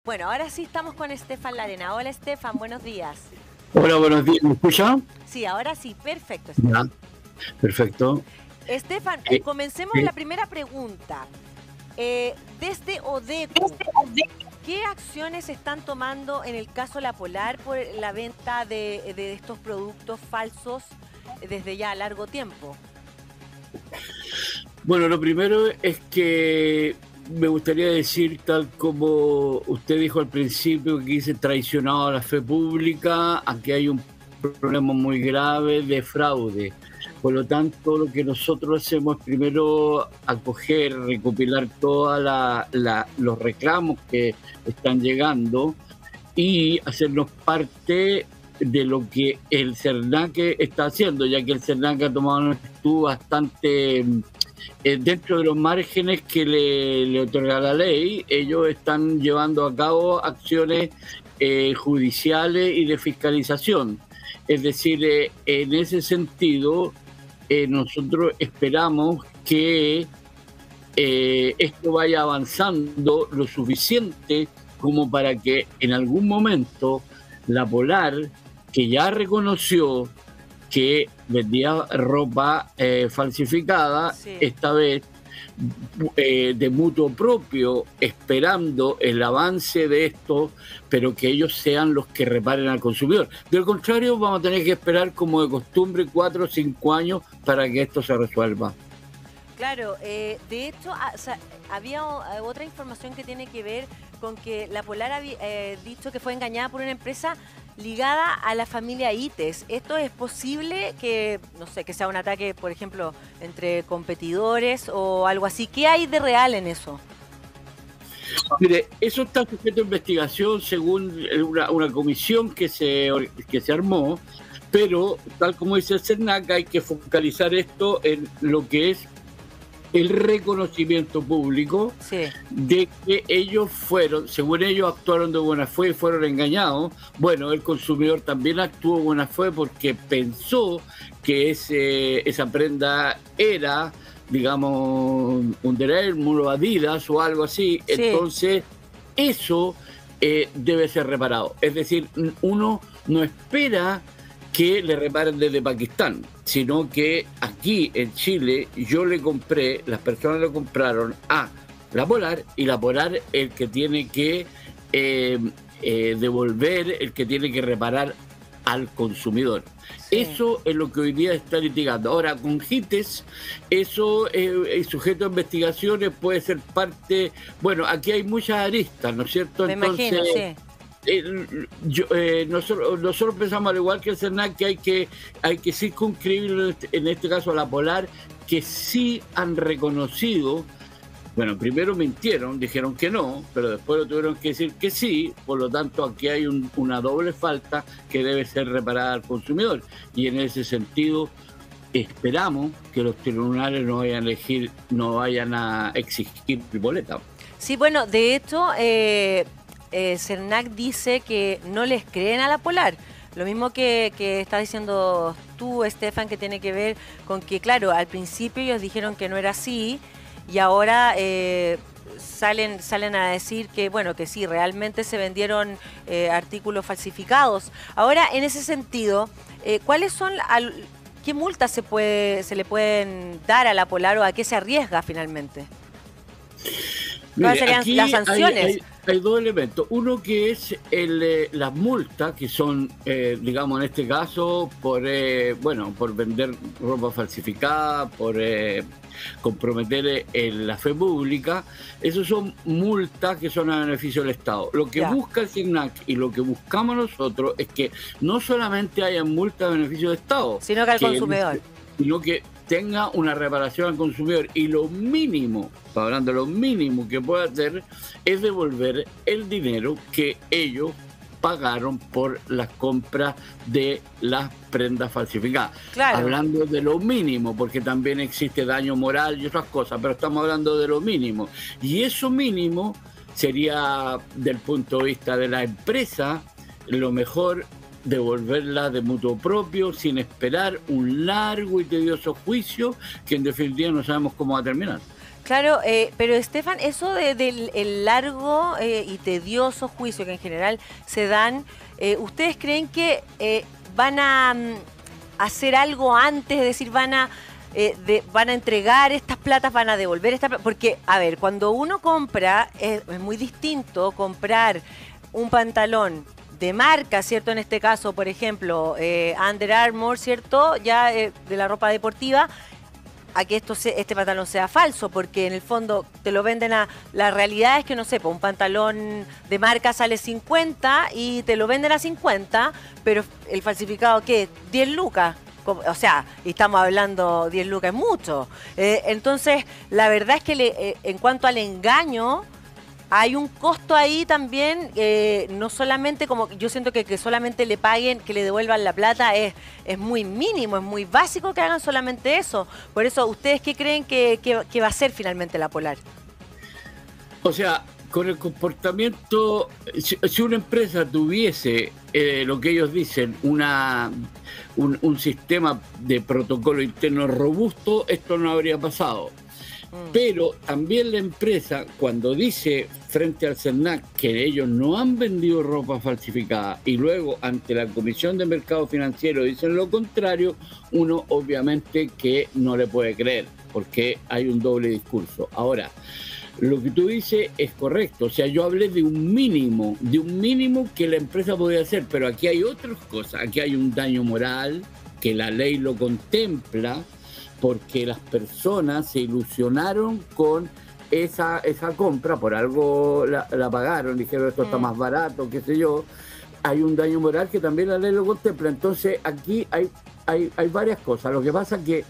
Bueno, ahora sí estamos con Estefan Larena. Hola Estefan, buenos días. Hola, buenos días. ¿Me escucha? Sí, ahora sí, perfecto, Ya, Estefan. perfecto. Estefan, Eh, comencemos eh, la primera pregunta. Desde ODECU, ¿qué acciones están tomando en el caso La Polar por la venta de estos productos falsos desde ya largo tiempo? bueno, lo primero es que me gustaría decir, tal como usted dijo al principio, que dice traicionado a la fe pública, aquí hay un problema muy grave de fraude. Por lo tanto, lo que nosotros hacemos es primero acoger, recopilar todos los reclamos que están llegando y hacernos parte de lo que el CERNAC está haciendo, ya que el CERNAC ha tomado una actitud bastante dentro de los márgenes que le otorga la ley. Ellos están llevando a cabo acciones judiciales y de fiscalización. Es decir, en ese sentido, nosotros esperamos que esto vaya avanzando lo suficiente como para que en algún momento la Polar, que ya reconoció que vendía ropa falsificada, Sí. esta vez de mutuo propio, esperando el avance de esto, pero que ellos sean los que reparen al consumidor. De lo contrario, vamos a tener que esperar, como de costumbre, 4 o 5 años para que esto se resuelva. Claro, de hecho, había otra información que tiene que ver con que la Polar había dicho que fue engañada por una empresa ligada a la familia ITES. ¿Esto es posible que, no sé, que sea un ataque, por ejemplo, entre competidores o algo así? ¿Qué hay de real en eso? Mire, eso está sujeto a investigación según una comisión que se armó, pero tal como dice el CERNAC, hay que focalizar esto en lo que es el reconocimiento público Sí, de que ellos fueron, según ellos actuaron de buena fe y fueron engañados. Bueno, el consumidor también actuó de buena fe porque pensó que esa prenda era, digamos, un Dermo, Adidas o algo así. sí. Entonces, eso debe ser reparado. Es decir, uno no espera que le reparen desde Pakistán, sino que aquí en Chile yo le compré, las personas le compraron a la Polar, y la Polar el que tiene que devolver, el que tiene que reparar al consumidor. Sí. Eso es lo que hoy día está litigando. Ahora, con JITES, eso es sujeto a investigaciones, puede ser parte. Bueno, aquí hay muchas aristas, ¿no es cierto? Me Entonces, imagino, sí. nosotros pensamos, al igual que el CERNAC, que hay que circunscribirlo en este caso a la Polar, que sí han reconocido. Bueno, primero mintieron, dijeron que no, pero después lo tuvieron que decir que sí. Por lo tanto, aquí hay una doble falta que debe ser reparada al consumidor. Y en ese sentido, esperamos que los tribunales no vayan a exigir boleta. Sí, bueno, de hecho, CERNAC dice que no les creen a la Polar. Lo mismo que estás diciendo tú, Estefan, que tiene que ver con que, claro, al principio ellos dijeron que no era así y ahora salen a decir que, bueno, que sí, realmente se vendieron artículos falsificados. Ahora, en ese sentido, ¿cuáles son, qué multas se le pueden dar a la Polar o a qué se arriesga finalmente? ¿Cuáles Mire, serían las aquí sanciones? hay dos elementos. Uno que es las multas, que son, digamos, en este caso, por vender ropa falsificada, por comprometer la fe pública. Esos son multas que son a beneficio del Estado. Lo que Ya, busca el CIRNAC y lo que buscamos nosotros es que no solamente haya multas a beneficio del Estado, sino que al que consumidor. sino que tenga una reparación al consumidor, y lo mínimo, hablando de lo mínimo que puede hacer, es devolver el dinero que ellos pagaron por las compras de las prendas falsificadas. Claro, Hablando de lo mínimo, porque también existe daño moral y otras cosas, pero estamos hablando de lo mínimo. Y eso mínimo sería, del punto de vista de la empresa, lo mejor devolverla de mutuo propio, sin esperar un largo y tedioso juicio que en definitiva no sabemos cómo va a terminar. Claro, pero Estefan, eso del el largo y tedioso juicio que en general se dan, ¿ustedes creen que van a hacer algo antes? Es decir, van a entregar estas platas, van a devolver estas platas. Porque, a ver, cuando uno compra, es muy distinto comprar un pantalón de marca, ¿cierto? En este caso, por ejemplo, Under Armour, ¿cierto? Ya de la ropa deportiva, a que este pantalón sea falso, porque en el fondo te lo venden La realidad es que, no sé, pues un pantalón de marca sale 50 y te lo venden a 50, pero el falsificado, ¿qué? 10 lucas. O sea, y estamos hablando, 10 lucas es mucho. Entonces, la verdad es que en cuanto al engaño, hay un costo ahí también, no solamente como yo siento que solamente le paguen, que le devuelvan la plata, es muy mínimo, es muy básico que hagan solamente eso. Por eso, ¿ustedes qué creen que va a ser finalmente la Polar? O sea, con el comportamiento, si una empresa tuviese lo que ellos dicen, un sistema de protocolo interno robusto, esto no habría pasado. Pero también la empresa, cuando dice frente al CERNAC que ellos no han vendido ropa falsificada y luego ante la Comisión de Mercado Financiero dicen lo contrario, uno obviamente que no le puede creer, porque hay un doble discurso. Ahora, lo que tú dices es correcto, o sea, yo hablé de un mínimo que la empresa podía hacer, pero aquí hay otras cosas, aquí hay un daño moral que la ley lo contempla, porque las personas se ilusionaron con esa compra, por algo la pagaron, dijeron esto está más barato, qué sé yo. Hay un daño moral que también la ley lo contempla. Entonces aquí hay varias cosas. Lo que pasa es que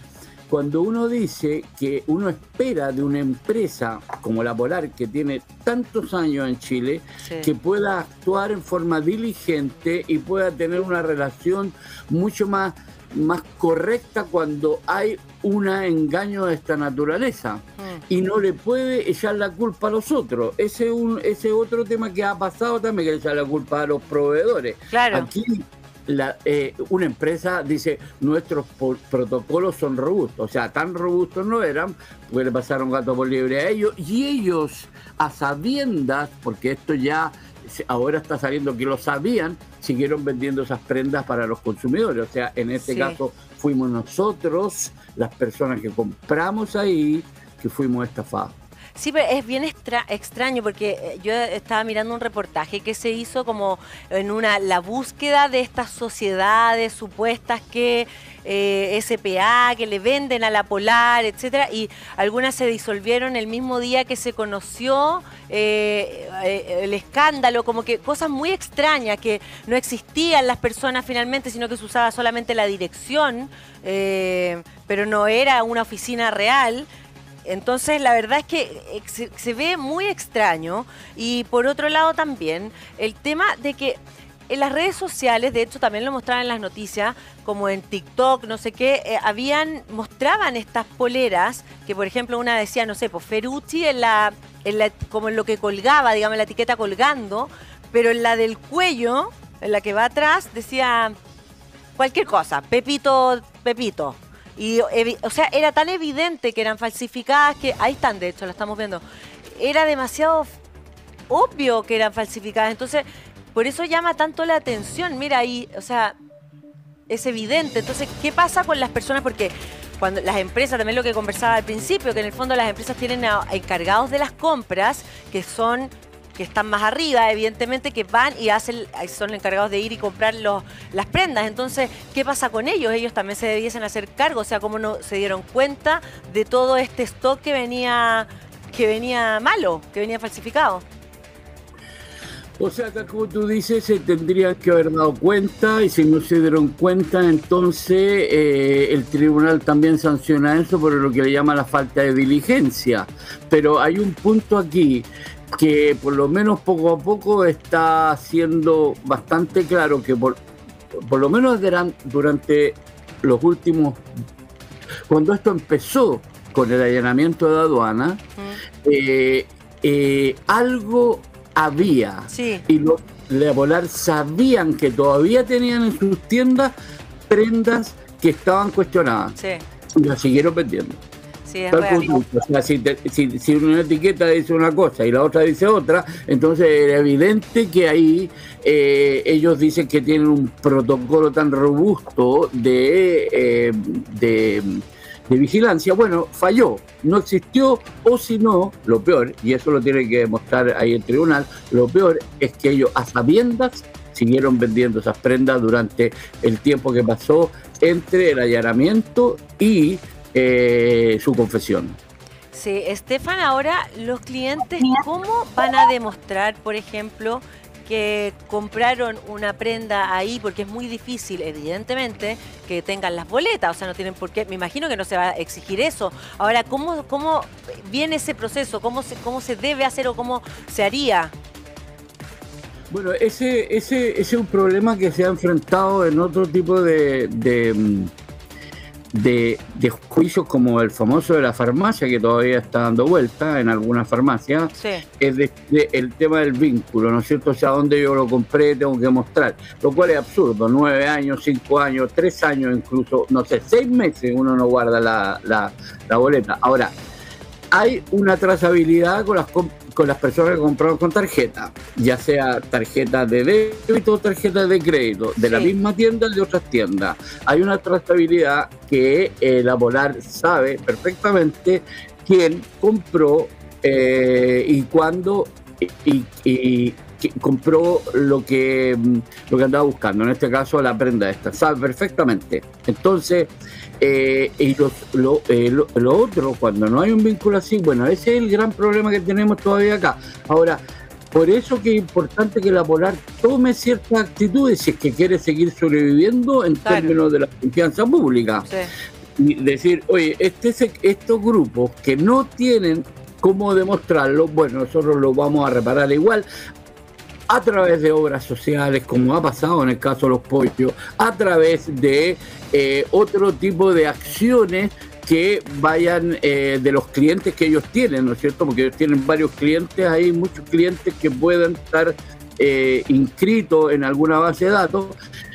cuando uno dice que uno espera de una empresa como la Polar, que tiene tantos años en Chile, sí, que pueda actuar en forma diligente y pueda tener una relación mucho más correcta cuando hay un engaño de esta naturaleza, y no le puede echar la culpa a los otros. Ese otro tema que ha pasado también, que le echar la culpa a los proveedores. Claro. Aquí una empresa dice nuestros protocolos son robustos, o sea, tan robustos no eran, porque le pasaron gato por liebre a ellos, y ellos a sabiendas, porque esto ya ahora está saliendo que lo sabían, siguieron vendiendo esas prendas para los consumidores. O sea, en este caso fuimos nosotros, las personas que compramos ahí, que fuimos estafados. Sí, pero es bien extraño porque yo estaba mirando un reportaje que se hizo como en la búsqueda de estas sociedades supuestas que SPA, que le venden a la Polar, etcétera, y algunas se disolvieron el mismo día que se conoció el escándalo, como que cosas muy extrañas, que no existían las personas finalmente, sino que se usaba solamente la dirección, pero no era una oficina real. Entonces, la verdad es que se ve muy extraño. Y por otro lado también, el tema de que en las redes sociales, de hecho también lo mostraban en las noticias, como en TikTok, no sé qué, mostraban estas poleras, que por ejemplo una decía, no sé, pues Ferrucci como en lo que colgaba, digamos, en la etiqueta colgando, pero en la del cuello, en la que va atrás, decía cualquier cosa, Pepito, Pepito. Y, o sea, era tan evidente que eran falsificadas que, ahí están, de hecho, la estamos viendo, era demasiado obvio que eran falsificadas. Entonces, por eso llama tanto la atención. Mira ahí, o sea, es evidente. Entonces, ¿qué pasa con las personas? Porque cuando las empresas, también lo que conversaba al principio, que en el fondo las empresas tienen encargados de las compras, que están más arriba, evidentemente, que van y son encargados de ir y comprar las prendas. Entonces, ¿qué pasa con ellos? Ellos también se debiesen hacer cargo. O sea, ¿cómo no se dieron cuenta de todo este stock que venía malo, que venía falsificado? O sea, tal como tú dices, se tendrían que haber dado cuenta, y si no se dieron cuenta, entonces el tribunal también sanciona eso por lo que le llama la falta de diligencia. Pero hay un punto aquí que por lo menos poco a poco está siendo bastante claro, que por lo menos durante los últimos, cuando esto empezó con el allanamiento de aduana, algo había, sí, y los de Polar sabían que todavía tenían en sus tiendas prendas que estaban cuestionadas, sí, y las siguieron vendiendo. Sí, es Tal real. como tú, o sea, si una etiqueta dice una cosa y la otra dice otra, entonces es evidente que ahí ellos dicen que tienen un protocolo tan robusto de vigilancia. Bueno, falló, no existió, o si no, lo peor, y eso lo tiene que demostrar ahí el tribunal, lo peor es que ellos a sabiendas siguieron vendiendo esas prendas durante el tiempo que pasó entre el allanamiento y su confesión. Sí, Estefan, ahora los clientes, ¿cómo van a demostrar, por ejemplo, que compraron una prenda ahí? Porque es muy difícil, evidentemente, que tengan las boletas, o sea, no tienen por qué, me imagino que no se va a exigir eso. Ahora, ¿cómo viene ese proceso? ¿Cómo se debe hacer o cómo se haría? Bueno, ese es un problema que se ha enfrentado en otro tipo de juicios, como el famoso de la farmacia, que todavía está dando vuelta en algunas farmacias. Sí. Es el tema del vínculo, ¿no es cierto? O sea, dónde yo lo compré tengo que mostrar, lo cual es absurdo. 9 años, 5 años, 3 años incluso, no sé, 6 meses uno no guarda la boleta. Ahora, hay una trazabilidad con las personas que compraron con tarjeta, ya sea tarjeta de débito o tarjeta de crédito, de la misma tienda o de otras tiendas. Hay una trazabilidad que la Polar sabe perfectamente quién compró y cuándo y compró lo que andaba buscando, en este caso la prenda esta, sabe perfectamente. Entonces, y lo otro, cuando no hay un vínculo así, bueno, ese es el gran problema que tenemos todavía acá. Ahora, por eso que es importante que la Polar tome ciertas actitudes si es que quiere seguir sobreviviendo en términos de la confianza pública. Sí. Y decir, oye, estos grupos que no tienen cómo demostrarlo, bueno, nosotros lo vamos a reparar igual, a través de obras sociales, como ha pasado en el caso de los pollos, a través de otro tipo de acciones que vayan de los clientes que ellos tienen, ¿no es cierto? Porque ellos tienen varios clientes, hay muchos clientes que puedan estar inscritos en alguna base de datos,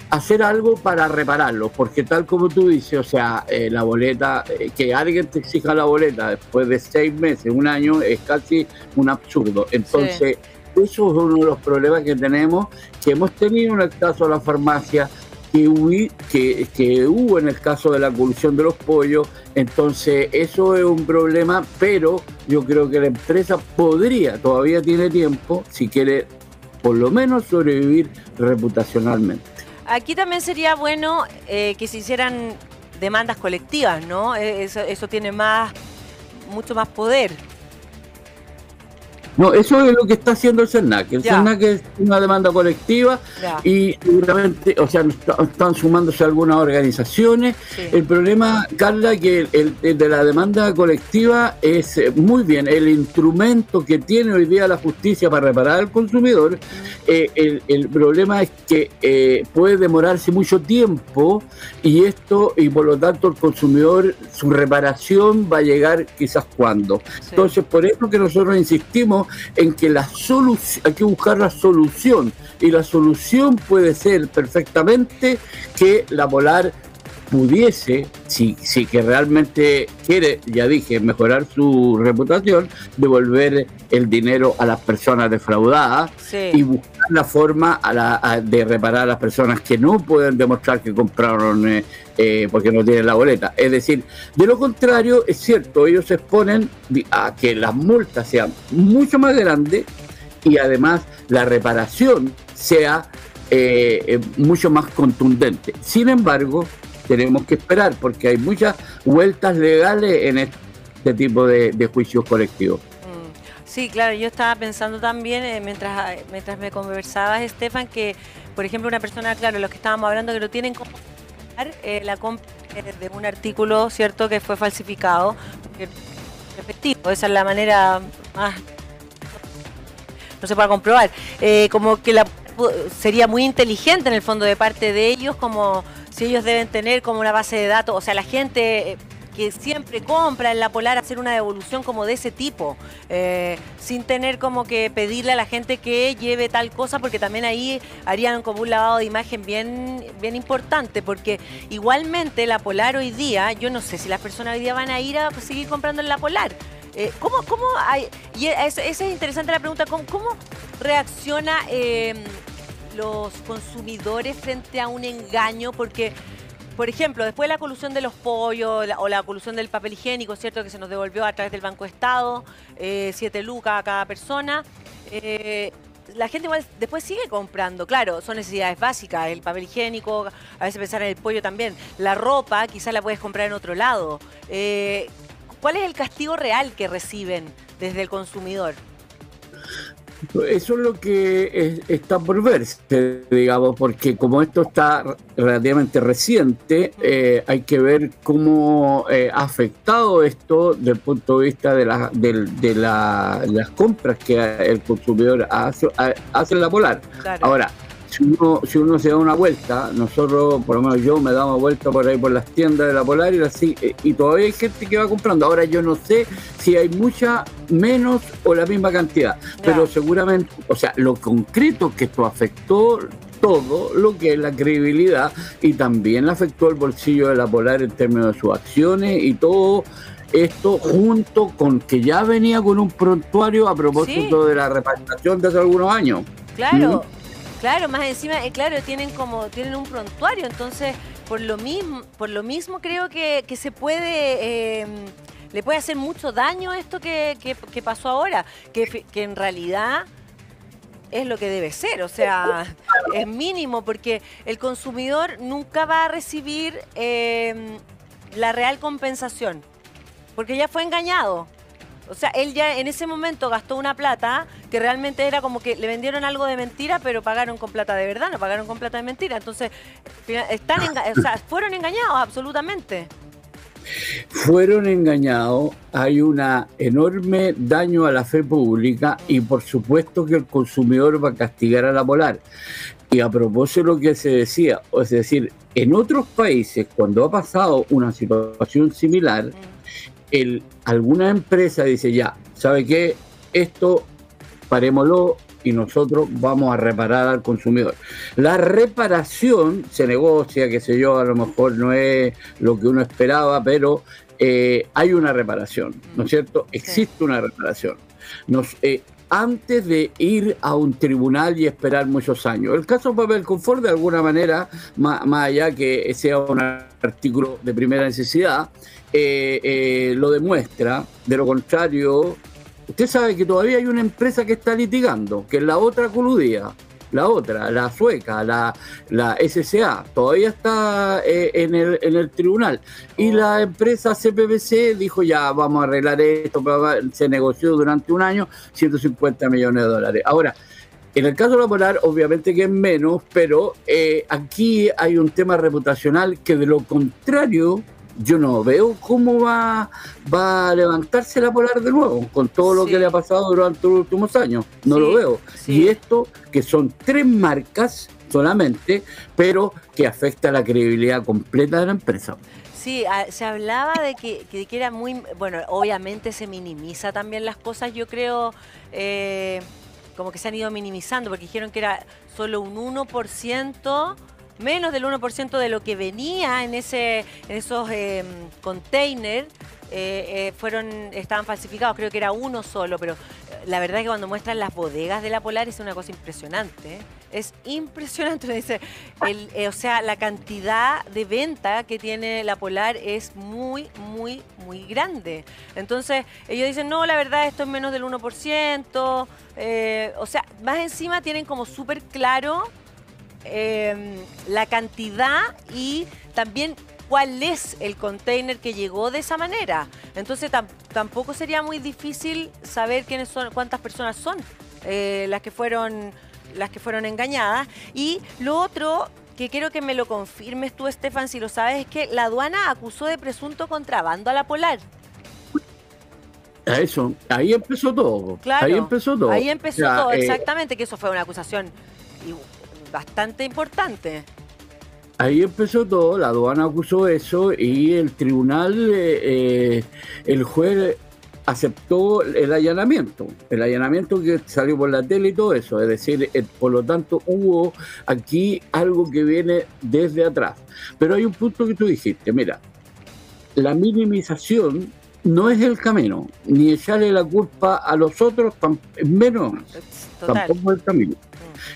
hacer algo para repararlo, porque tal como tú dices, o sea, la boleta, que alguien te exija la boleta después de 6 meses, 1 año, es casi un absurdo. Entonces, sí. Eso es uno de los problemas que tenemos, que hemos tenido en el caso de la farmacia, que hubo en el caso de la colusión de los pollos. Entonces eso es un problema, pero yo creo que la empresa todavía tiene tiempo, si quiere por lo menos sobrevivir reputacionalmente. Aquí también sería bueno que se hicieran demandas colectivas, ¿no? Eso tiene mucho más poder. No, eso es lo que está haciendo el CERNAC. El CERNAC es una demanda colectiva y seguramente, o sea, están sumándose algunas organizaciones. Sí. El problema, Carla, que el de la demanda colectiva es muy bien el instrumento que tiene hoy día la justicia para reparar al consumidor. El problema es que puede demorarse mucho tiempo y por lo tanto el consumidor, su reparación va a llegar quizás cuando. Sí. Entonces, por eso que nosotros insistimos en que hay que buscar la solución, y la solución puede ser perfectamente que la Polar pudiese, si que realmente quiere, ya dije, mejorar su reputación, devolver el dinero a las personas defraudadas. Sí. Y buscar la forma de reparar a las personas que no pueden demostrar que compraron porque no tienen la boleta. Es decir, de lo contrario, es cierto, ellos se exponen a que las multas sean mucho más grandes y además la reparación sea mucho más contundente. Sin embargo, tenemos que esperar porque hay muchas vueltas legales en este tipo de juicios colectivos. Sí, claro, yo estaba pensando también, mientras me conversabas, Estefan, que, por ejemplo, una persona, claro, los que estábamos hablando, que no tienen cómo la compra de un artículo, ¿cierto?, que fue falsificado, efectivo, esa es la manera más, no se puede comprobar, como que sería muy inteligente en el fondo de parte de ellos, como si ellos deben tener como una base de datos, o sea, la gente que siempre compra en la Polar hacer una devolución como de ese tipo, sin tener como que pedirle a la gente que lleve tal cosa, porque también ahí harían como un lavado de imagen bien, bien importante, porque igualmente la Polar hoy día, yo no sé si las personas hoy día van a ir a seguir comprando en la Polar. ¿Cómo hay? Y esa es interesante la pregunta, ¿cómo reacciona los consumidores frente a un engaño? Porque, por ejemplo, después de la colusión de los pollos o la colusión del papel higiénico, ¿cierto? Que se nos devolvió a través del Banco Estado, 7 lucas a cada persona. La gente igual después sigue comprando. Claro, son necesidades básicas, el papel higiénico, a veces pensar en el pollo también. La ropa quizás la puedes comprar en otro lado. ¿Cuál es el castigo real que reciben desde el consumidor? Eso es lo que está por verse, digamos, porque como esto está relativamente reciente, hay que ver cómo ha afectado esto desde el punto de vista de las compras que el consumidor hace en la Polar. Claro. Ahora, si uno se da una vuelta, nosotros, por lo menos yo me he dado vuelta por ahí por las tiendas de la Polar y todavía hay gente que va comprando. Ahora yo no sé si hay mucha menos o la misma cantidad, pero seguramente, o sea, lo concreto es que esto afectó todo lo que es la credibilidad y también afectó el bolsillo de la Polar en términos de sus acciones y todo esto junto con que ya venía con un prontuario a propósito de la repatriación de hace algunos años. Claro. Claro, más encima, claro, tienen un prontuario, entonces por lo mismo creo que se puede, le puede hacer mucho daño esto que pasó ahora, que en realidad es lo que debe ser, o sea, es mínimo, porque el consumidor nunca va a recibir la real compensación, porque ya fue engañado. O sea, él ya en ese momento gastó una plata que realmente era como que le vendieron algo de mentira, pero pagaron con plata de verdad, no pagaron con plata de mentira. Entonces, fueron engañados absolutamente. Fueron engañados, hay un enorme daño a la fe pública y por supuesto que el consumidor va a castigar a la Polar. Y a propósito de lo que se decía, es decir, en otros países, cuando ha pasado una situación similar, alguna empresa dice ya, ¿sabe qué? Esto parémoslo y nosotros vamos a reparar al consumidor. La reparación se negocia, qué sé yo, a lo mejor no es lo que uno esperaba, pero hay una reparación, ¿no es cierto? Existe una reparación. Antes de ir a un tribunal y esperar muchos años. El caso Papel Confort, de alguna manera, más allá que sea un artículo de primera necesidad, lo demuestra. De lo contrario, usted sabe que todavía hay una empresa que está litigando, que es la otra coludía, la sueca, la SCA, todavía está en el tribunal. Y la empresa CPPC dijo ya, vamos a arreglar esto, se negoció durante un año, 150 millones de dólares. Ahora, en el caso de la Polar, obviamente que es menos, pero aquí hay un tema reputacional que de lo contrario, yo no veo cómo va a levantarse la Polar de nuevo, con todo lo que le ha pasado durante los últimos años. No lo veo. Y esto, que son 3 marcas solamente, pero que afecta la credibilidad completa de la empresa. Sí, se hablaba de que era muy... Bueno, obviamente se minimiza también las cosas, yo creo... como que se han ido minimizando, porque dijeron que era solo un 1%, menos del 1% de lo que venía en esos containers, estaban falsificados, creo que era uno solo, pero la verdad es que cuando muestran las bodegas de la Polar es una cosa impresionante, ¿eh? Es impresionante, dice, o sea, la cantidad de venta que tiene la Polar es muy, muy, muy grande. Entonces, ellos dicen, no, la verdad esto es menos del 1%, o sea, más encima tienen como súper claro la cantidad y también cuál es el container que llegó de esa manera. Entonces tampoco sería muy difícil saber quiénes son, cuántas personas son las que fueron engañadas. Y lo otro que quiero que me lo confirmes tú, Estefan, si lo sabes, es que la aduana acusó de presunto contrabando a la Polar. Eso, ahí empezó todo. Claro, ahí empezó todo. Ahí empezó todo, exactamente, que eso fue una acusación bastante importante. Ahí empezó todo, la aduana acusó eso y el tribunal, el juez aceptó el allanamiento que salió por la tele y todo eso, es decir, por lo tanto hubo aquí algo que viene desde atrás. Pero hay un punto que tú dijiste, mira, la minimización no es el camino, ni echarle la culpa a los otros, menos, Total. tampoco es el camino.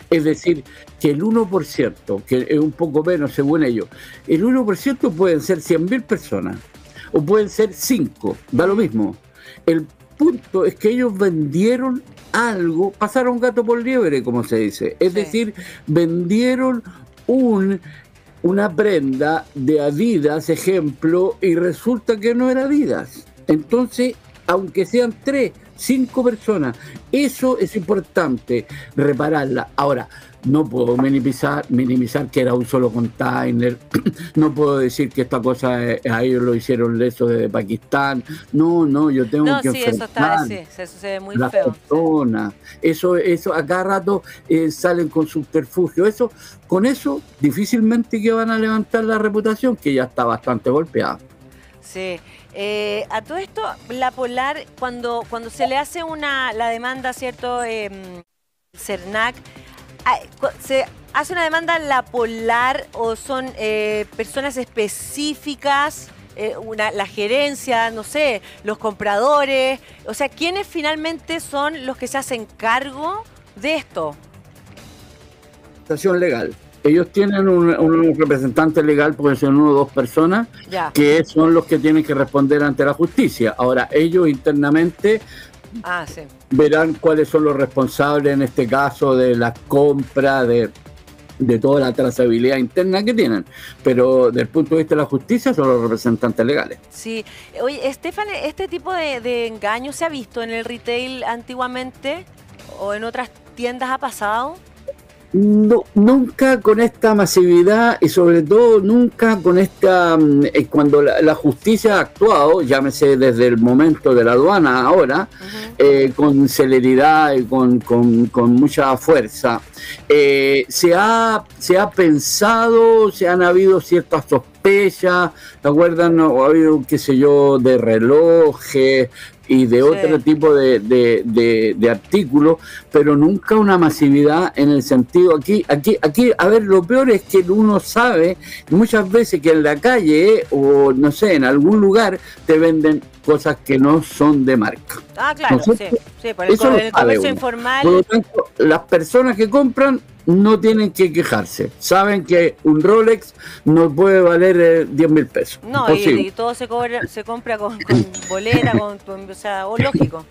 Es decir, que el 1%, que es un poco menos según ellos, el 1% pueden ser 100.000 personas, o pueden ser 5, da lo mismo. El punto es que ellos vendieron algo, pasaron gato por liebre, como se dice. Es decir, vendieron una prenda de Adidas, ejemplo, y resulta que no era Adidas. Entonces, aunque sean 3, 5 personas, eso es importante, repararla. Ahora, no puedo minimizar que era un solo container, no puedo decir que esta cosa a ellos lo hicieron leso desde Pakistán, no, yo tengo que enfrentar eso se ve muy las feo. personas, eso a cada rato salen con subterfugio, con eso difícilmente que van a levantar la reputación, que ya está bastante golpeada. Sí. A todo esto, la Polar, cuando se le hace la demanda, ¿cierto? CERNAC, ¿se hace una demanda a la Polar o son personas específicas? La gerencia, no sé, los compradores. O sea, ¿quiénes finalmente son los que se hacen cargo de esto? Legal. Ellos tienen un representante legal, porque son 1 o 2 personas, que son los que tienen que responder ante la justicia. Ahora, ellos internamente verán cuáles son los responsables en este caso de la compra, de toda la trazabilidad interna que tienen. Pero desde el punto de vista de la justicia son los representantes legales. Sí. Oye, Estefan, ¿este tipo de engaño se ha visto en el retail antiguamente o en otras tiendas ha pasado? No, nunca con esta masividad y sobre todo nunca con esta, cuando la justicia ha actuado, llámese desde el momento de la aduana ahora, con celeridad y con mucha fuerza, se ha pensado, se han habido ciertas sospechas, ¿te acuerdan? No, ha habido, qué sé yo, de relojes y de otro tipo de artículos, pero nunca una masividad en el sentido aquí, a ver, lo peor es que uno sabe muchas veces que en la calle o no sé, en algún lugar te venden cosas que no son de marca. Ah, claro, ¿no? Sí, por el comercio informal. Por lo tanto, las personas que compran no tienen que quejarse. Saben que un Rolex no puede valer 10.000 pesos. No, y todo se compra con bolera, o sea, lógico.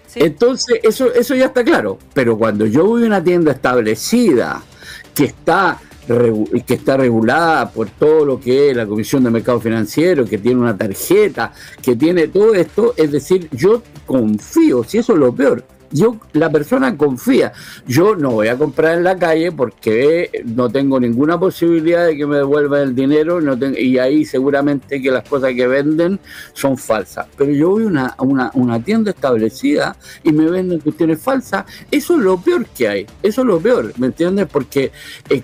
Sí. Entonces, eso ya está claro. Pero cuando yo voy a una tienda establecida, que está regulada por todo lo que es la Comisión de Mercado Financiero, que tiene una tarjeta, que tiene todo esto, es decir, yo confío, si eso es lo peor. La persona confía. Yo no voy a comprar en la calle porque no tengo ninguna posibilidad de que me devuelvan el dinero, y ahí seguramente que las cosas que venden son falsas. Pero yo voy a una tienda establecida y me venden cuestiones falsas. Eso es lo peor que hay. Eso es lo peor, ¿me entiendes? Porque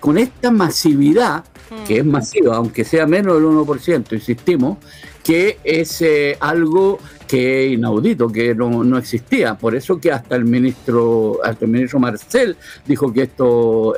con esta masividad, que es masiva, aunque sea menos del 1%, insistimos, que es algo que es inaudito, que no existía. Por eso que hasta el ministro Marcel dijo que esto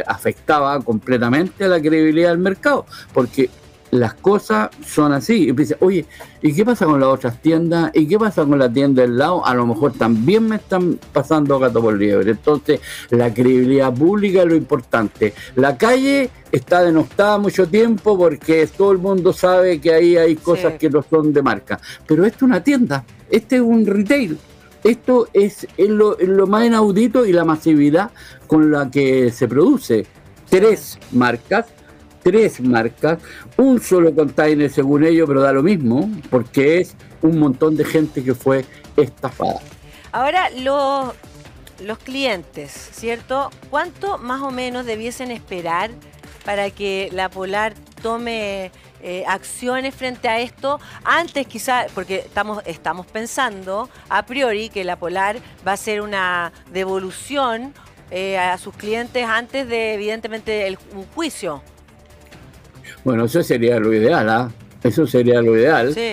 afectaba completamente a la credibilidad del mercado, porque las cosas son así. Y dice, oye, ¿y qué pasa con las otras tiendas? ¿Y qué pasa con la tienda del lado? A lo mejor también me están pasando gato por liebre. Entonces, la credibilidad pública es lo importante. La calle está denostada mucho tiempo porque todo el mundo sabe que ahí hay cosas que no son de marca. Pero esto es una tienda, este es un retail. Esto es lo más inaudito, y la masividad con la que se produce. 3 marcas, un solo container según ellos, pero da lo mismo, porque es un montón de gente que fue estafada. Ahora, los clientes, ¿cierto? ¿Cuánto más o menos debiesen esperar para que la Polar tome acciones frente a esto? Antes quizá, porque estamos pensando a priori que la Polar va a hacer una devolución a sus clientes antes de, evidentemente, un juicio. Bueno, eso sería lo ideal, ¿ah? Eso sería lo ideal. Sí.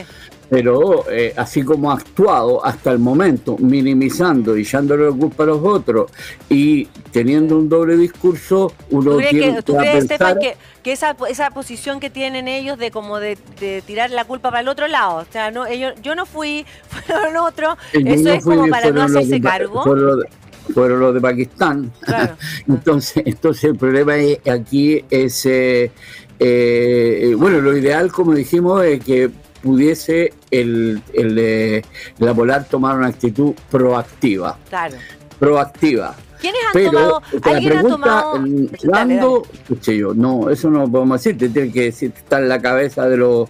Pero así como ha actuado hasta el momento, minimizando y echándole la culpa a los otros y teniendo un doble discurso, uno tiene ¿Tú que crees, pensar... Estefan, que esa posición que tienen ellos de como de tirar la culpa para el otro lado? O sea, no, yo no fui, fueron otros, eso no es como para no hacerse cargo. Fueron los de Pakistán. Claro. entonces el problema aquí es, bueno, lo ideal, como dijimos, es que pudiese la Polar tomar una actitud proactiva. Claro. Proactiva. ¿Quiénes han tomado? ¿Alguien ha tomado? ¿Cuándo? Escuché yo, no, eso no lo podemos decir, te tiene que decir, está en la cabeza de los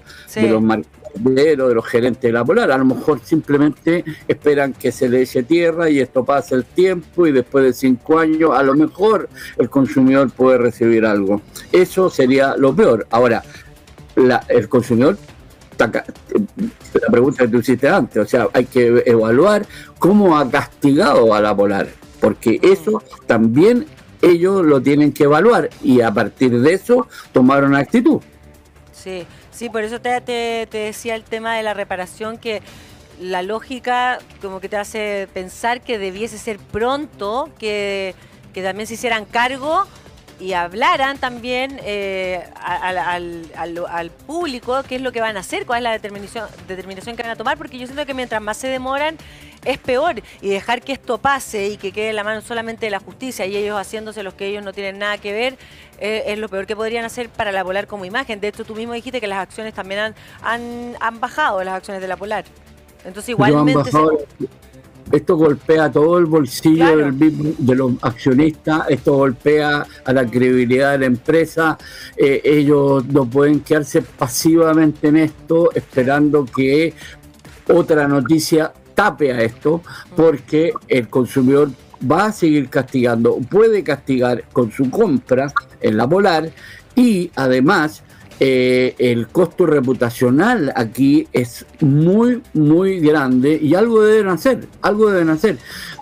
marqueteros, de los gerentes de la Polar. A lo mejor simplemente esperan que se le eche tierra y esto pase el tiempo y después de 5 años a lo mejor el consumidor puede recibir algo. Eso sería lo peor. Ahora, el consumidor, la pregunta que tú hiciste antes, o sea, hay que evaluar cómo ha castigado a la Polar, porque eso también ellos lo tienen que evaluar y a partir de eso tomar una actitud. Sí, por eso te decía el tema de la reparación, que la lógica como que te hace pensar que debiese ser pronto, que también se hicieran cargo y hablaran también al público qué es lo que van a hacer, cuál es la determinación que van a tomar, porque yo siento que mientras más se demoran es peor, y dejar que esto pase y que quede en la mano solamente de la justicia y ellos haciéndose los que ellos no tienen nada que ver, es lo peor que podrían hacer para la Polar como imagen. De hecho, tú mismo dijiste que las acciones también han bajado, las acciones de la Polar. Entonces igualmente... Esto golpea todo el bolsillo de los accionistas, esto golpea a la credibilidad de la empresa. Ellos no pueden quedarse pasivamente en esto esperando que otra noticia tape a esto, porque el consumidor va a seguir castigando, puede castigar con su compra en la Polar, y además el costo reputacional aquí es muy, muy grande y algo deben hacer.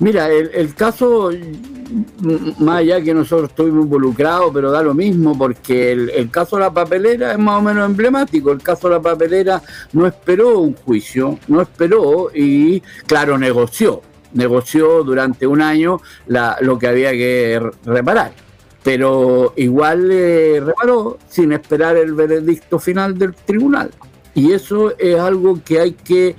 Mira, el caso, más allá que nosotros estuvimos involucrados, pero da lo mismo, porque el caso de la papelera es más o menos emblemático. El caso de la papelera no esperó un juicio, y claro, negoció durante un año lo que había que reparar. Pero igual reparó sin esperar el veredicto final del tribunal. Y eso es algo que hay que...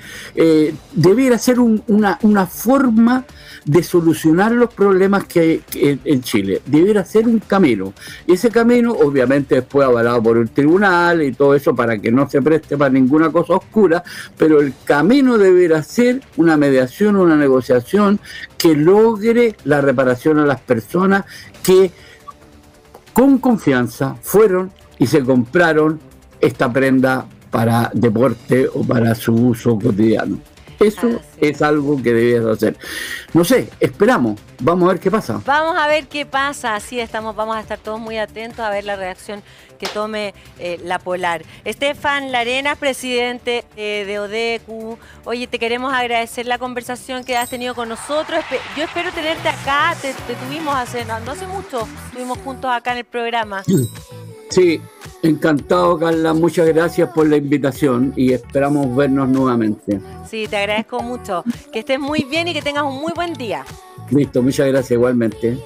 debiera ser una forma de solucionar los problemas que hay en Chile. Debiera ser un camino. Y ese camino, obviamente, después avalado por el tribunal y todo eso para que no se preste para ninguna cosa oscura, pero el camino debiera ser una mediación, una negociación que logre la reparación a las personas que con confianza fueron y se compraron esta prenda para deporte o para su uso cotidiano. Eso es algo que debías hacer. No sé, esperamos. Vamos a ver qué pasa. Vamos a ver qué pasa. Así vamos a estar todos muy atentos a ver la reacción que tome la Polar. Estefan Larenas, presidente de ODECU. Oye, te queremos agradecer la conversación que has tenido con nosotros. Yo espero tenerte acá. Te tuvimos no hace mucho. Estuvimos juntos acá en el programa. Sí, encantado, Carla. Muchas gracias por la invitación y esperamos vernos nuevamente. Sí, te agradezco mucho. Que estés muy bien y que tengas un muy buen día. Listo, muchas gracias igualmente.